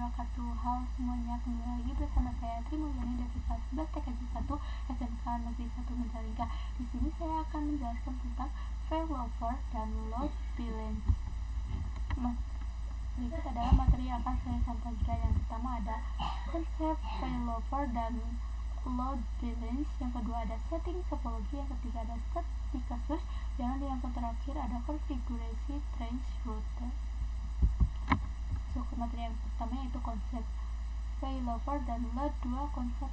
wabarakatuh. Halo semuanya, kembali lagi bersama saya Tri Mulyani dari kelas 11 TKJ 1 SMK Negeri 1 Majalengka. Di sini saya akan menjelaskan tentang failover dan load balance. Berikut adalah materi yang akan saya sampaikan. Yang pertama ada konsep failover dan load balance, yang kedua ada setting topologi, yang ketiga ada static kasus, dan yang terakhir ada konfigurasi tranche router. Ke materi yang pertama yaitu konsep failover dan load. Dua konsep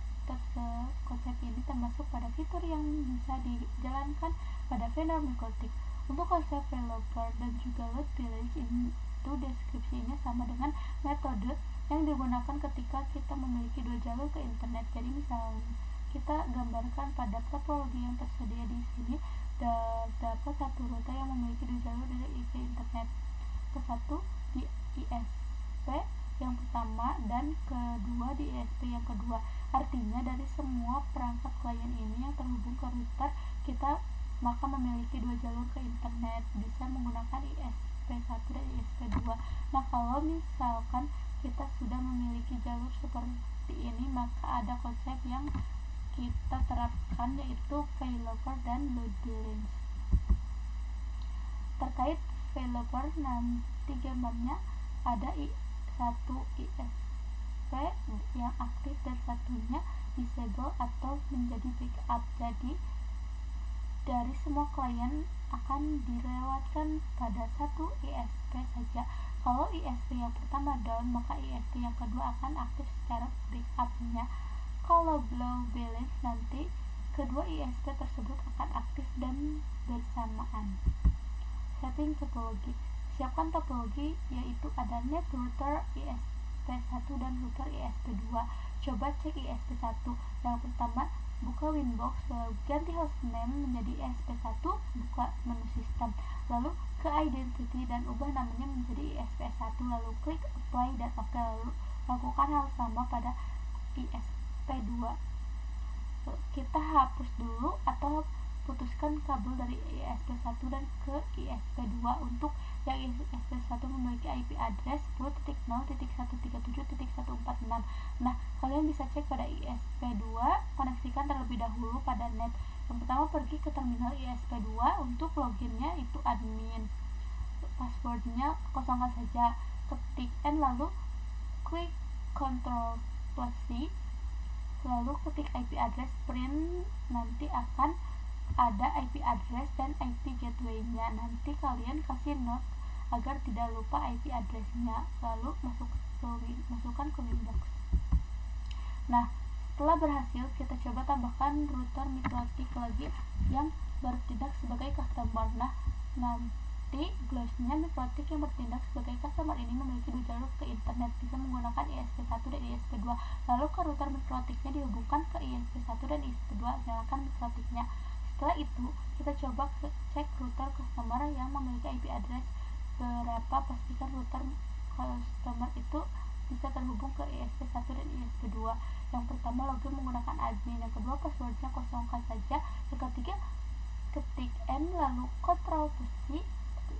ini termasuk pada fitur yang bisa dijalankan pada vendor mikrotik. Untuk konsep failover dan juga load balance itu deskripsinya sama dengan metode yang digunakan ketika kita memiliki dua jalur ke internet. Jadi misalnya kita gambarkan pada topologi yang tersedia di sini, terdapat satu router yang memiliki dua jalur dari ke internet, ke satu di ISP yang pertama dan kedua di ISP yang kedua. Artinya dari semua perangkat klien ini yang terhubung ke router kita maka memiliki dua jalur ke internet, bisa menggunakan ISP1 dan ISP2. Nah, kalau misalkan kita sudah memiliki jalur seperti ini, maka ada konsep yang kita terapkan yaitu failover dan load balance. Terkait failover, nanti gambarnya ada satu ISP yang aktif dan satunya disable atau menjadi backup. Jadi dari semua klien akan dilewatkan pada satu ISP saja. Kalau ISP yang pertama down, maka ISP yang kedua akan aktif secara backupnya. Kalau load balance, nanti kedua ISP tersebut akan aktif dan bersamaan. Setting topologi. Siapkan topologi, yaitu ada net router ISP1 dan router ISP2. Coba cek ISP1. Yang pertama, buka Winbox, lalu ganti hostname menjadi ISP1, buka menu sistem, lalu ke identity dan ubah namanya menjadi ISP1, lalu klik apply dan oke, lalu lakukan hal sama pada ISP2. Kita hapus dulu atau putuskan kabel dari ISP1 dan ke ISP2. Untuk yang ISP1 memiliki IP address 10.0.137.146. Nah, kalian bisa cek pada ISP2, koneksikan terlebih dahulu pada net. Yang pertama, pergi ke terminal ISP2. Untuk loginnya itu admin, passwordnya kosongkan saja, ketik N lalu klik Ctrl plus C, lalu ketik IP address print, nanti akan ada IP address dan IP gateway-nya. Nanti kalian kasih note agar tidak lupa IP address-nya, lalu masukkan ke Winbox. Nah, setelah berhasil, kita coba tambahkan router mikrotik lagi yang bertindak sebagai customer. Nah, nanti glassnya mikrotik yang bertindak sebagai customer ini memiliki dua jalur ke internet, bisa menggunakan ISP1 dan ISP2. Lalu ke router mikrotiknya dihubungkan ke ISP1 dan ISP2, nyalakan mikrotiknya. Setelah itu, kita coba cek router customer yang memiliki IP address berapa. Pastikan router customer itu bisa terhubung ke ISP1 dan ISP2. Yang pertama, login menggunakan admin. Yang kedua, passwordnya kosongkan saja. Yang ketiga, ketik N lalu Ctrl plus C.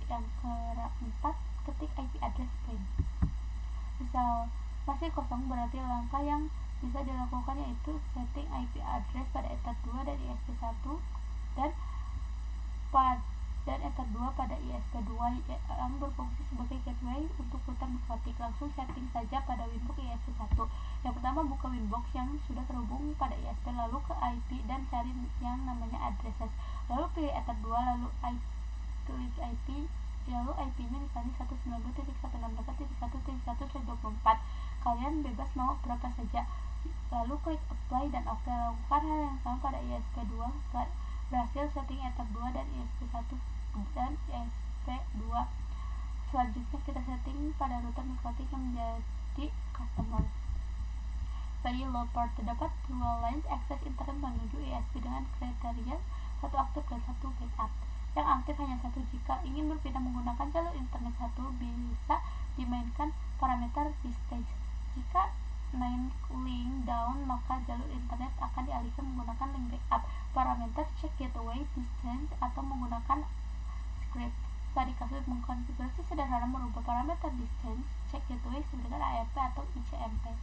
Yang keempat, ketik IP address print. Misal masih kosong, berarti langkah yang bisa dilakukan yaitu setting IP address pada Ether 2 dan ISP1 dan Ether 2 pada ISP2 yang berfungsi sebagai gateway untuk router mikrotik. Langsung setting saja pada Winbox ISP1. Yang pertama, buka Winbox yang sudah terhubung pada ISP, lalu ke IP dan cari yang namanya addresses, lalu pilih Ether 2, lalu klik IP, lalu IP-nya misalnya 192.168.1.1.24. Kalian bebas mau berapa saja, lalu klik apply dan oke. Lakukan hal yang sama pada ISP2. Berhasil setting Ether 2 dan ISP1 dan ISP2. Selanjutnya kita setting pada router mikrotik yang menjadi customer. Failover, terdapat dua lines akses internet menuju ISP dengan kriteria satu aktif dan satu backup. Yang aktif hanya satu. Jika ingin berpindah menggunakan jalur internet satu, bisa dimainkan parameter distance. Jika main link down, maka jalur internet akan dialihkan menggunakan link backup. Parameter check gateway distance atau menggunakan script. Studi kasus mengkonfigurasi sederhana merubah parameter distance check gateway dengan ARP atau ICMP.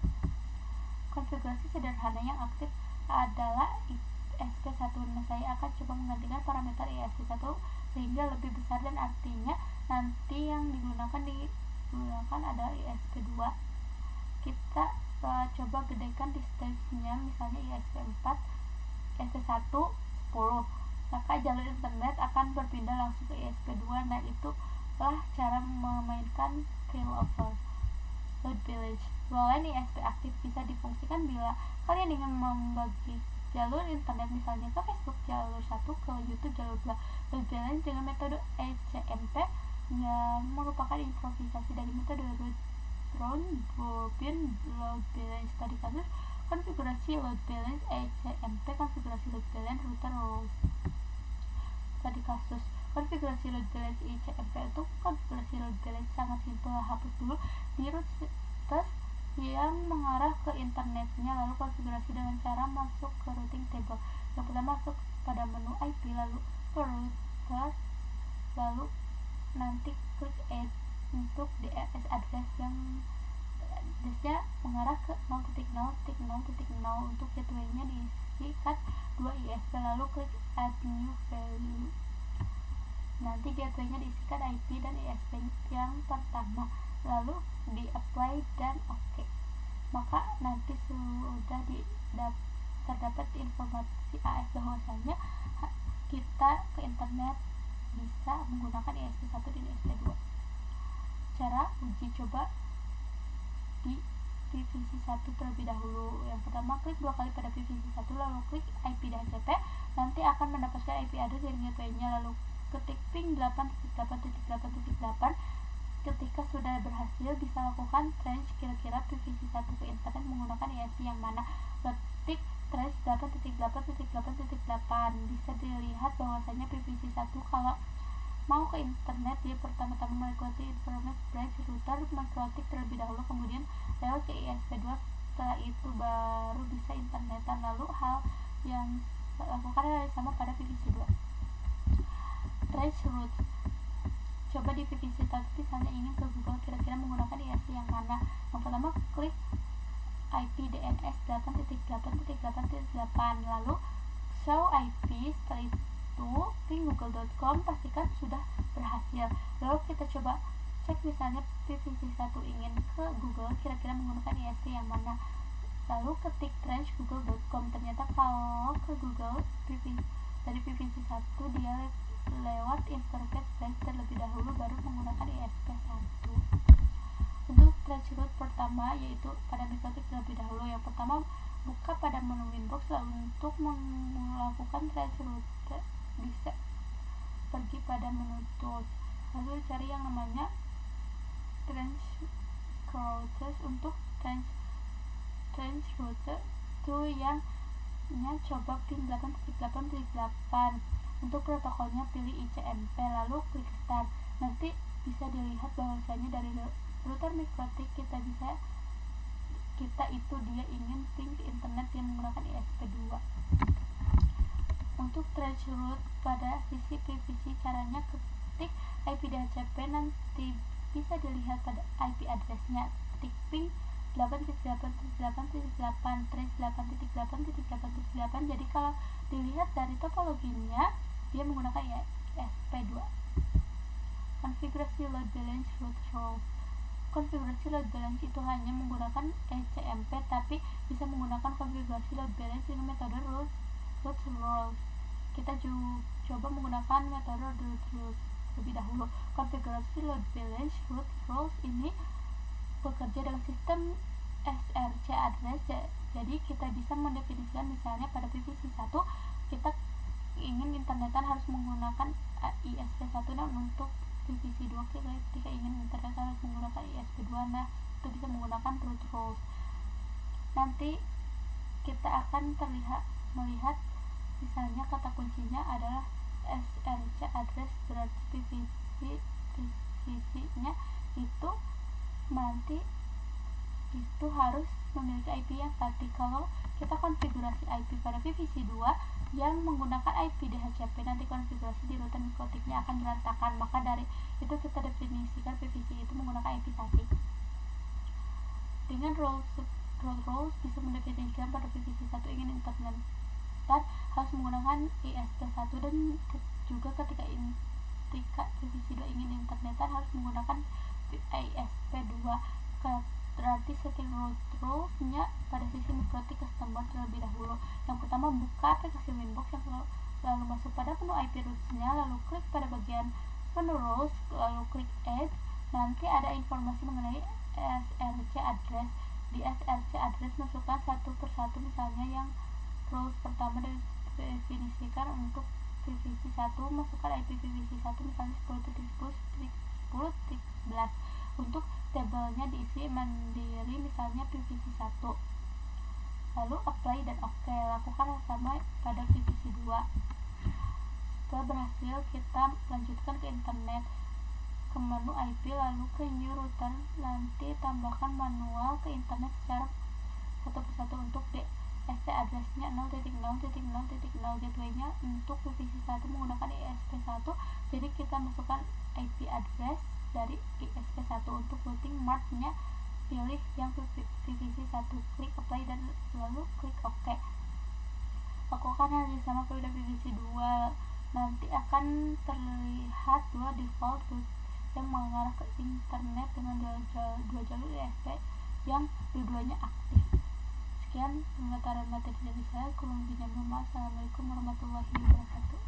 Konfigurasi sederhana yang aktif adalah ISP1. Nah, saya akan coba menggantikan parameter ISP1 sehingga lebih besar dan artinya nanti yang digunakan adalah ISP2. Kita coba gedekan distance-nya, misalnya ISP4, ISP1 10, maka jalur internet akan berpindah langsung ke ISP2. Nah, itulah cara memainkan failover load balance. Lawan ISP aktif bisa difungsikan bila kalian ingin membagi jalur internet, misalnya ke Facebook jalur 1, ke YouTube jalur 2. Load balance dengan metode ECMP yang merupakan improvisasi dari metode round robin load balance. Tadi kasus konfigurasi load balance ECMP, konfigurasi load balance router roles. Tadi kasus konfigurasi load balance ICMP itu konfigurasi load balance sangat simpel. Hapus dulu di routers yang mengarah ke internetnya, lalu konfigurasi dengan cara masuk ke routing table. Yang pertama masuk pada menu IP, lalu ke router, lalu nanti klik add untuk DNS address yang addressnya mengarah ke 0.0.0.0. Untuk gateway-nya diisikan 2 ISP, lalu klik add new value. Nanti gateway-nya diisikan IP dan ISP yang pertama, lalu di apply dan OK. Maka nanti sudah terdapat informasi AS bahwasanya kita ke internet bisa menggunakan ISP1 dan ISP2. Cara uji coba di PVC1 terlebih dahulu. Yang pertama, klik 2 kali pada PVC1, lalu klik IP DHCP. Nanti akan mendapatkan IP address dari gateway-nya, lalu ketik ping 8.8.8.8. Ketika sudah berhasil, bisa lakukan tranche kira-kira PVC1 ke internet menggunakan ISP yang mana. Ketik tranche 8.8.8.8. Bisa dilihat bahwasanya PVC1 kalau mau ke internet, dia pertama-tama mengikuti internet branch router mengkritik terlebih dahulu, kemudian lewat ke ISP2, setelah itu baru bisa internetan. Lalu hal yang lakukan hal yang sama pada PVC2. Trace route. Coba di PVC1 misalnya ingin ke Google, kira-kira menggunakan ISP yang mana. Yang pertama, klik IP DNS 8.8.8.8, lalu show IP. Setelah itu ping google.com, pastikan sudah berhasil. Lalu kita coba cek, misalnya PVC1 ingin ke Google, kira-kira menggunakan ISP yang mana. Lalu ketik tranche google.com. Ternyata kalau ke Google dari PVC1 dia lewat interface branch terlebih dahulu, baru menggunakan ISP1. Untuk tranche route pertama, yaitu pada metode terlebih dahulu. Yang pertama, buka pada menu Winbox, lalu untuk melakukan tranche route bisa pergi pada menu tools, lalu cari yang namanya tranche routes. Untuk tranche route itu yang coba pin 8.8.8. Untuk protokolnya pilih ICMP, lalu klik start. Nanti bisa dilihat bahwasanya dari router mikrotik dia ingin ping ke internet yang menggunakan ISP2. Untuk tranche route pada sisi PVC, caranya ketik IP DHCP, nanti bisa dilihat pada IP addressnya, ketik ping 8.8.8.8 tranche 8.8.8.8. Jadi kalau dilihat dari topologinya, dia menggunakan ISP2. Konfigurasi load balance route roles. Konfigurasi load balance itu hanya menggunakan ECMP, tapi bisa menggunakan konfigurasi load balance dengan metode route roles. Kita coba menggunakan metode route roles lebih dahulu. Konfigurasi load balance route roles ini bekerja dengan sistem SRC address. Jadi kita bisa mendefinisikan, misalnya pada PVC1 kita ingin internetan harus menggunakan ISP1, dan untuk PVC2 ketika ingin internet harus menggunakan ISP2. Nah, itu bisa menggunakan route roles. Nanti kita akan melihat misalnya kata kuncinya adalah SRC address, berarti PVC nya itu nanti itu harus memiliki IP yang statik. Kalau kita konfigurasi IP pada PVC2 yang menggunakan IP DHCP, nanti konfigurasi di router mikrotiknya akan berantakan. Maka dari itu kita definisikan PVC itu menggunakan IP statik. Dengan rules bisa mendefinisikan pada PVC1 ingin internet dan harus menggunakan ISP1, dan juga ketika PVC2 ingin internetan harus menggunakan ISP2. Berarti setting rules-nya pada sisi mikrotik customer terlebih dahulu. Yang pertama, buka aplikasi Winbox yang lalu masuk pada menu IP rules-nya, lalu klik pada bagian menu rules, lalu klik add. Nanti ada informasi mengenai SRC address. Di SRC address masukkan satu persatu, misalnya yang rules pertama definisikan untuk PVC1, masukkan IP PVC1 misalnya 10.10.10.11. Untuk tabelnya diisi mandiri misalnya PVC1, lalu apply dan OK. Lakukan yang sama pada PVC2. Setelah berhasil, kita lanjutkan ke internet, ke menu IP, lalu ke new router. Nanti tambahkan manual ke internet secara satu persatu. Untuk DSP address-nya 0.0.0.0, gateway-nya untuk PVC1 menggunakan ISP1, jadi kita masukkan IP address dari ISP1. Untuk routing map-nya pilih yang PVC1, klik apply dan lalu klik OK. Lakukan hal yang sama pada PVC2. Nanti akan terlihat dua default route yang mengarah ke internet dengan dua jalur ISP yang dua-duanya aktif. Sekian pemutaran materi dari saya. Kurang lebihnya mohon maaf. Assalamualaikum warahmatullahi wabarakatuh.